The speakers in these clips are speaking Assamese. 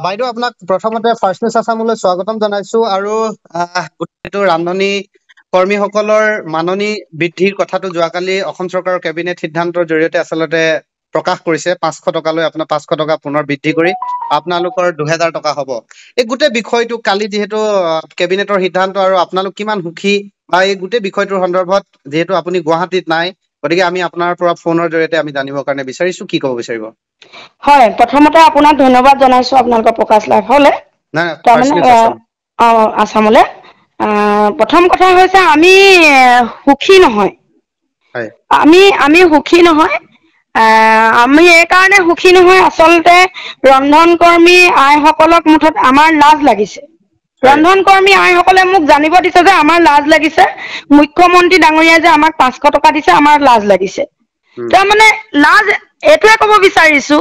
বাইদেউ আপোনাক প্ৰথমতে ফাৰ্ষ্ট নিউজ আছামলৈ স্বাগতম জনাইছো আৰু গোটেইটো ৰান্ধনী কৰ্মীসকলৰ মাননি বৃদ্ধিৰ কথাটো যোৱাকালি অসম চৰকাৰৰ কেবিনেট সিদ্ধান্তৰ জৰিয়তে আচলতে প্ৰকাশ কৰিছে 500 টকালৈ আপোনাৰ 500 টকা পুনৰ বৃদ্ধি কৰি আপোনালোকৰ 2000 টকা হ'ব এই গোটেই বিষয়টো কালি যেহেতু কেবিনেটৰ সিদ্ধান্ত আৰু আপোনালোক কিমান সুখী বা এই গোটেই বিষয়টোৰ সন্দৰ্ভত যেহেতু আপুনি গুৱাহাটীত নাই গতিকে আমি আপোনাৰ পৰা ফোনৰ জৰিয়তে আমি জানিবৰ কাৰণে বিচাৰিছো কি ক'ব বিচাৰিব হয় প্ৰথমতে আপোনাক ধন্যবাদ জনাইছো আপোনালোকৰ প্ৰকাশ লাইভ হলে আসামলে প্ৰথম কথা হৈছে আমি সুখী নহয় আমি সুখী নহয় আমি এই কাৰণে সুখী নহয় আচলতে ৰন্ধন কৰ্মী আইসকলক মুঠত আমাৰ লাজ লাগিছে ৰন্ধন কৰ্মী আইসকলে মোক জানিব দিছে যে আমাৰ লাজ লাগিছে মুখ্যমন্ত্ৰী ডাঙৰীয়াই যে আমাক 500 টকা দিছে আমাৰ লাজ লাগিছে তাৰমানে লাজ এটোৱে ক'ব বিচাৰিছো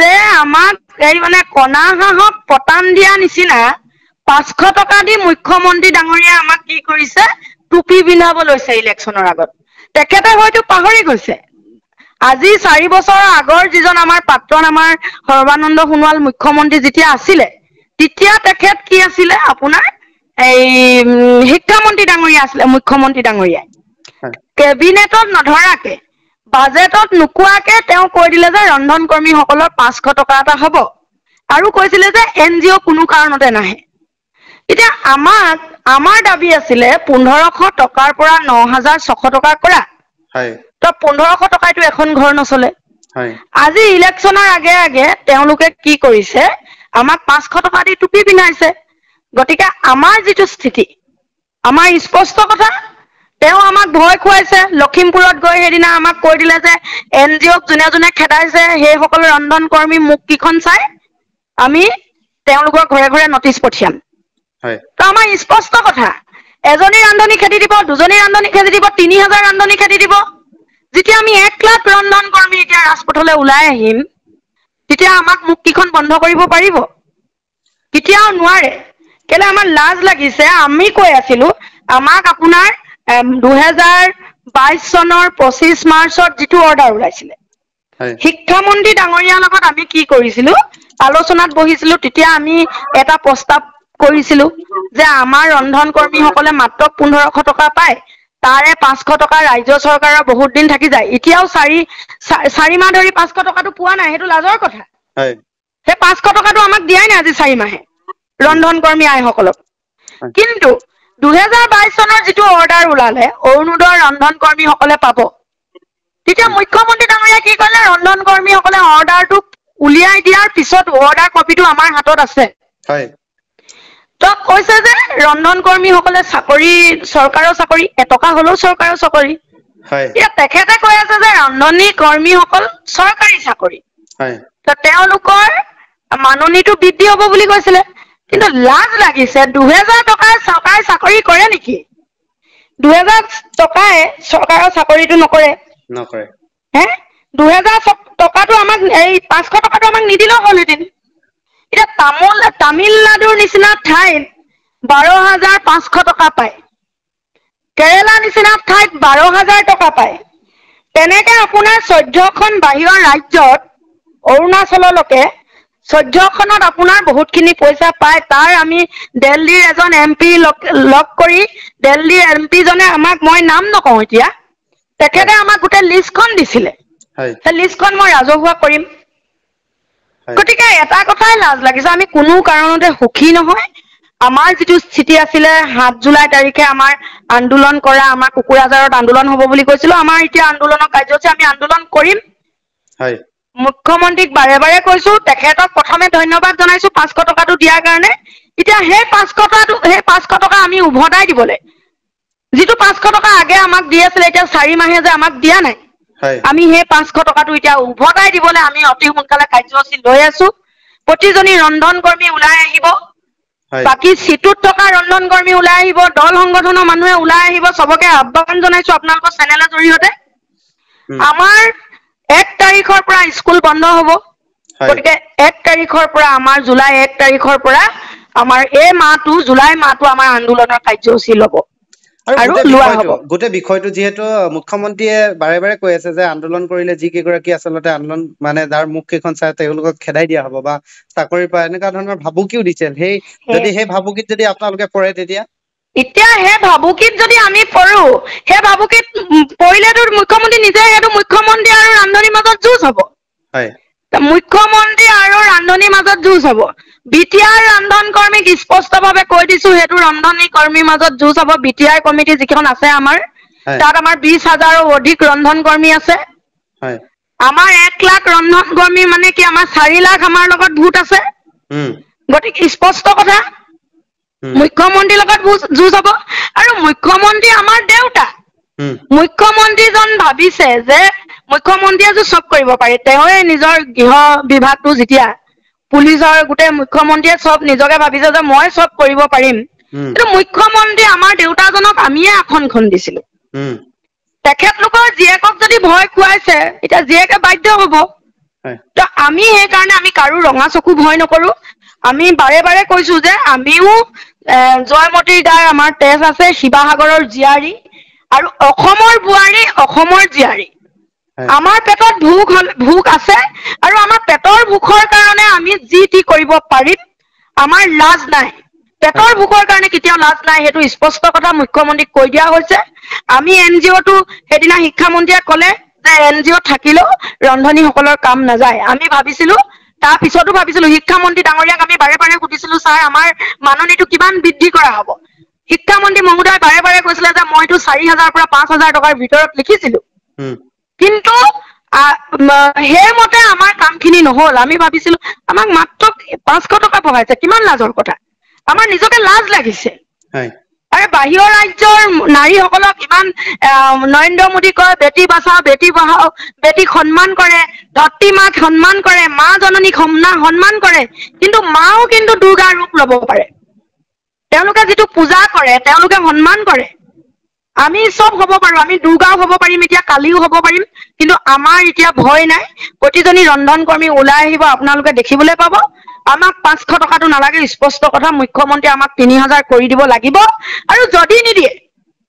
যে আমাক এই মানে কণা হাঁহক পতান দিয়া নিচিনা 500 টকা দি মুখ্যমন্ত্ৰী ডাঙৰীয়াই আমাক কি কৰিছে টুপি পিন্ধাব লৈছে ইলেকশ্যনৰ আগত তেখেতে হয়তো পাহৰি গৈছে আজি 4 বছৰৰ আগৰ যিজন আমাৰ প্ৰাক্তন আমাৰ সৰ্বানন্দ সোণোৱাল মুখ্যমন্ত্ৰী যেতিয়া আছিলে তেতিয়া তেখেত কি আছিলে আপোনাৰ এই শিক্ষামন্ত্ৰী ডাঙৰীয়া আছিলে মুখ্যমন্ত্ৰী ডাঙৰীয়াই কেবিনেটত নধৰাকে বাজেটত নুকুৱাকে তেওঁ কৈ দিলে যে ৰন্ধন কৰ্মীসকলৰ 500 টকা এটা হ'ব আৰু কৈছিলে যে এনজিও কোনো কাৰণতে নাহে এতিয়া আমাৰ দাবী আছিলে 1500 টকাৰ পৰা 9600 টকা কৰা তো 1500 টকাইটো এখন ঘৰ নচলে আজি ইলেকশ্যনৰ আগে আগে তেওঁলোকে কি কৰিছে আমাক 500 টকা দি টুপি পিন্ধাইছে গতিকে আমাৰ যিটো স্থিতি আমাৰ স্পষ্ট কথা তেওঁ আমাক ভয় খুৱাইছে লখিমপুৰত গৈ হেদিনা আমাক কৈ দিলে যে এনজিওক জুনে জুনে খেদাইছে সেই সকল ৰন্ধন কৰ্মী মুখ কিখন চাই আমি তেওঁলোকৰ ঘৰে ঘৰে নটিচ পঠিয়াম তো আমাৰ স্পষ্ট কথা এজনী ৰান্ধনী খেদি দিব দুজনী ৰান্ধনী খেদি দিব 3000 ৰান্ধনী খেদি দিব যেতিয়া আমি 1 লাখ ৰন্ধন কৰ্মী এতিয়া ৰাজপথলৈ ওলাই আহিম তেতিয়া আমাক মুখ কিখন বন্ধ কৰিব পাৰিব কেতিয়াও নোৱাৰে কেলে আমাৰ লাজ লাগিছে আমি কৈ আছিলো আমাক আপোনাৰ 2022 চনৰ 25 মাৰ্চত যিটো অৰ্ডাৰ ওলাইছিলে শিক্ষামন্ত্ৰী ডাঙৰীয়াৰ লগত আমি কি কৰিছিলো আলোচনাত বহিছিলো তেতিয়া আমি এটা প্ৰস্তাৱ কৰিছিলো যে আমাৰ ৰন্ধন কৰ্মীসকলে মাত্ৰ 1500 টকা পায় তাৰে 500 টকা ৰাজ্য চৰকাৰৰ বহুত দিন থাকি যায় এতিয়াও 4 মাহ ধৰি 500 টকাটো পোৱা নাই হেতু লাজৰ কথা হে 500 টকাটো আমাক দিয়াই নাই আজি 4 মাহে ৰন্ধন কৰ্মী আইসকলক কিন্তু 2022 চনৰ যিটো অৰ্ডাৰ ওলালে অৰুণোদয় ৰন্ধন কৰ্মীসকলে পাব তেতিয়া মুখ্যমন্ত্ৰী ডাঙৰীয়া কি ক'লে ৰন্ধন কৰ্মীসকলে অৰ্ডাৰটো উলিয়াই দিয়াৰ পিছত অৰ্ডাৰ কপিটো আমাৰ হাতত আছে তো কৈছে যে ৰন্ধন কৰ্মীসকলে চাকৰি চৰকাৰৰ চাকৰি এটকা হলেও চৰকাৰৰ চাকৰি এতিয়া তেখেতে কৈ আছে যে ৰান্ধনী কৰ্মীসকল চৰকাৰী চাকৰি তো তেওঁলোকৰ মাননিটো বৃদ্ধি হ'ব বুলি কৈছিলে কিন্তু লাজ লাগিছে 2000 টকাৰ চৰকাৰী চাকৰি কৰে নেকি 2000 টকায়ে চৰকাৰৰ চাকৰিটো নকৰে হে 2000 টকাটো আমাক এই 500 টকাটো আমাক নিদিলেও হ'লহেঁতেন এটা তামিলনাডুৰ নিচিনা ঠাইত 12500 টকা পায় কেৰালা নিচিনা ঠাইত 12000 টকা পায় তেনেকে আপোনাৰ 14খন বাহিৰৰ ৰাজ্যত অৰুণাচললৈকে 14খনত আপোনাৰ বহুতখিনি পইচা পায় তাৰ আমি দিল্লীৰ এজন এমপি লক কৰি দিল্লীৰ এমপি জনে আমাক মই নাম নকওঁ এতিয়া তেখেতে আমাক গোটে লিষ্টখন দিছিলে সেই লিষ্টখন মই ৰাজহুৱা কৰিম গতিকে এটা কথাই লাজ লাগিছে আমি কোনো কাৰণতে সুখী নহয় আমাৰ যিটো স্থিতি আছিলে 7 জুলাই তাৰিখে আমাৰ আন্দোলন কৰা আমাৰ কুকুৰাজাৰত আন্দোলন হ'ব বুলি কৈছিল আমাৰ এতিয়া আন্দোলনৰ কাৰ্যসূচী আমি আন্দোলন কৰিম মুখ্যমন্ত্ৰীক বাৰে বাৰে কৈছো তেখেতক প্ৰথমে ধন্যবাদ জনাইছো 500 টকাটো দিয়াৰ কাৰণে এতিয়া সেই 500 টকা আমি উভতাই দিবলৈ যিটো 500 টকা আগে আমাক দি আছিল এতিয়া 4 মাহে যে আমাক দিয়া নাই আমি সেই 500 টকাটো এতিয়া উভতাই দিবলৈ আমি অতি সোনকালে কাৰ্যসূচী লৈ আছো প্ৰতিজনী ৰন্ধন কৰ্মী ওলাই আহিব বাকি সিটুত থকা ৰন্ধন কৰ্মী ওলাই আহিব দল সংগঠনৰ মানুহে ওলাই আহিব সবকে আহ্বান জনাইছো আপোনালোকৰ চেনেলৰ জৰিয়তে আমাৰ 1 তাৰিখৰ পৰা স্কুল বন্ধ হ'ব গতিকে 1 তাৰিখৰ পৰা আমাৰ জুলাই 1 তাৰিখৰ পৰা আমাৰ এই মাহটো জুলাই মাহটো আমাৰ আন্দোলনৰ কাৰ্যসূচী ল'ব আৰু লোৱা হ'ব। গোটেই বিষয়টো যিহেতু মুখ্যমন্ত্ৰীয়ে বাৰে বাৰে কৈ আছে যে আন্দোলন কৰিলে যি কেইগৰাকী আচলতে আন্দোলন মানে যাৰ মুখ কেইখন চাই তেওঁলোকক খেদাই দিয়া হ'ব বা চাকৰিৰ পৰা এনেকুৱা ধৰণৰ ভাবুকিও দিছিল। সেই ভাবুকিত যদি আপোনালোকে পৰে তেতিয়া এতিয়া সেই ভাবুকিত যদি আমি পৰো, সেই ভাবুকিত পৰিলেতো মুখ্যমন্ত্ৰী নিজে, সেইটো মুখ্যমন্ত্ৰী আৰু ৰান্ধনিৰ মাজত যুঁজ হ'ব। হয়, মুখ্যমন্ত্ৰী আৰু ৰান্ধনিৰ মাজত যুঁজ হ'ব। বিটিআৰ ৰন্ধন কৰ্মীক স্পষ্টভাৱে কৈ দিছো, সেইটো ৰন্ধনী কৰ্মীৰ মাজত যুঁজ হ'ব। বিটিআৰ কমিটি যিখন আছে আমাৰ, তাত আমাৰ 20,000ৰো অধিক ৰন্ধন কৰ্মী আছে। আমাৰ 1 লাখ ৰন্ধন কৰ্মী মানে কি, আমাৰ 4 লাখ আমাৰ লগত ভোট আছে। গতিকে স্পষ্ট কথা, মুখ্যমন্ত্ৰীৰ লগত যুঁজ হ'ব। আৰু মুখ্যমন্ত্ৰী আমাৰ দেউতা। মুখ্যমন্ত্ৰীজন ভাবিছে যে মুখ্যমন্ত্ৰীয়ে চব কৰিব পাৰে। তেওঁৱে নিজৰ গৃহ বিভাগটো, যেতিয়া পুলিচৰ গোটেই মুখ্যমন্ত্ৰীয়ে চব নিজকে ভাবিছে যে মই চব কৰিব পাৰিম। কিন্তু মুখ্যমন্ত্ৰী আমাৰ দেউতাজনক আমিয়ে আসনখন দিছিলো। তেখেতলোকৰ জীয়েকক যদি ভয় খুৱাইছে, এতিয়া জীয়েকে বাধ্য হ'ব। তো আমি সেইকাৰণে আমি কাৰো ৰঙা চকু ভয় নকৰো। আমি বাৰে বাৰে কৈছো যে আমিও জয়মতীৰ গাৰ আমাৰ তেজ আছে, শিৱসাগৰৰ জীয়াৰী আৰু অসমৰ বোৱাৰী, অসমৰ জীয়াৰী। আমাৰ পেটত ভোক আছে আৰু আমাৰ পেটৰ ভোকৰ কাৰণে আমি যি টি কৰিব পাৰিম। আমাৰ লাজ নাই, পেটৰ ভোকৰ কাৰণে কেতিয়াও লাজ নাই। সেইটো স্পষ্ট কথা মুখ্যমন্ত্ৰীক কৈ দিয়া হৈছে। আমি NGO-টো সেইদিনা শিক্ষামন্ত্ৰীয়ে ক'লে যে NGO থাকিলেও ৰন্ধনীসকলৰ কাম নাযায়। আমি ভাবিছিলো, তাৰ পিছতো ভাবিছিলো, শিক্ষামন্ত্ৰী ডাঙৰীয়াক আমি বাৰে বাৰে সুধিছিলো, ছাৰ আমাৰ মাননীটো কিমান বৃদ্ধি কৰা হ'ব? শিক্ষামন্ত্ৰী মহোদয় বাৰে বাৰে কৈছিলে যে মইতো 4,000 পৰা 5,000 টকাৰ ভিতৰত লিখিছিলো। কিন্তু সেইমতে আমাৰ কামখিনি নহ'ল। আমি ভাবিছিলো আমাক মাত্ৰ 500 টকা বঢ়াইছে, কিমান লাজৰ কথা। আমাৰ নিজকে লাজ লাগিছে। আৰু বাহিৰৰ ৰাজ্যৰ নাৰীসকলক ইমান নৰেন্দ্ৰ মোদী কয় বেটি বাচাও, বেটি পঢ়াও, বেটিক সন্মান কৰে, ধৰতী মাক সন্মান কৰে, মা জননীক সন্মান কৰে। কিন্তু মাও কিন্তু দুৰ্গা ৰূপ ল'ব পাৰে। তেওঁলোকে যিটো পূজা কৰে, তেওঁলোকে সন্মান কৰে। আমি চব হ'ব পাৰো, আমি দুৰ্গাও হ'ব পাৰিম, এতিয়া কালিও হ'ব পাৰিম। কিন্তু আমাৰ এতিয়া ভয় নাই। প্ৰতিজনী ৰন্ধন কৰ্মী ওলাই আহিব, আপোনালোকে দেখিবলৈ পাব। আমাক 500 টকাটো নালাগে, স্পষ্ট কথা। মুখ্যমন্ত্ৰী আমাক 3,000 কৰি দিব লাগিব। আৰু যদি নিদিয়ে,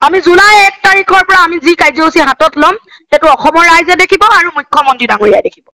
আমি জুলাই 1 তাৰিখৰ পৰা আমি যি কাৰ্যসূচী হাতত ল'ম, সেইটো অসমৰ ৰাইজে দেখিব আৰু মুখ্যমন্ত্ৰী ডাঙৰীয়াই দেখিব।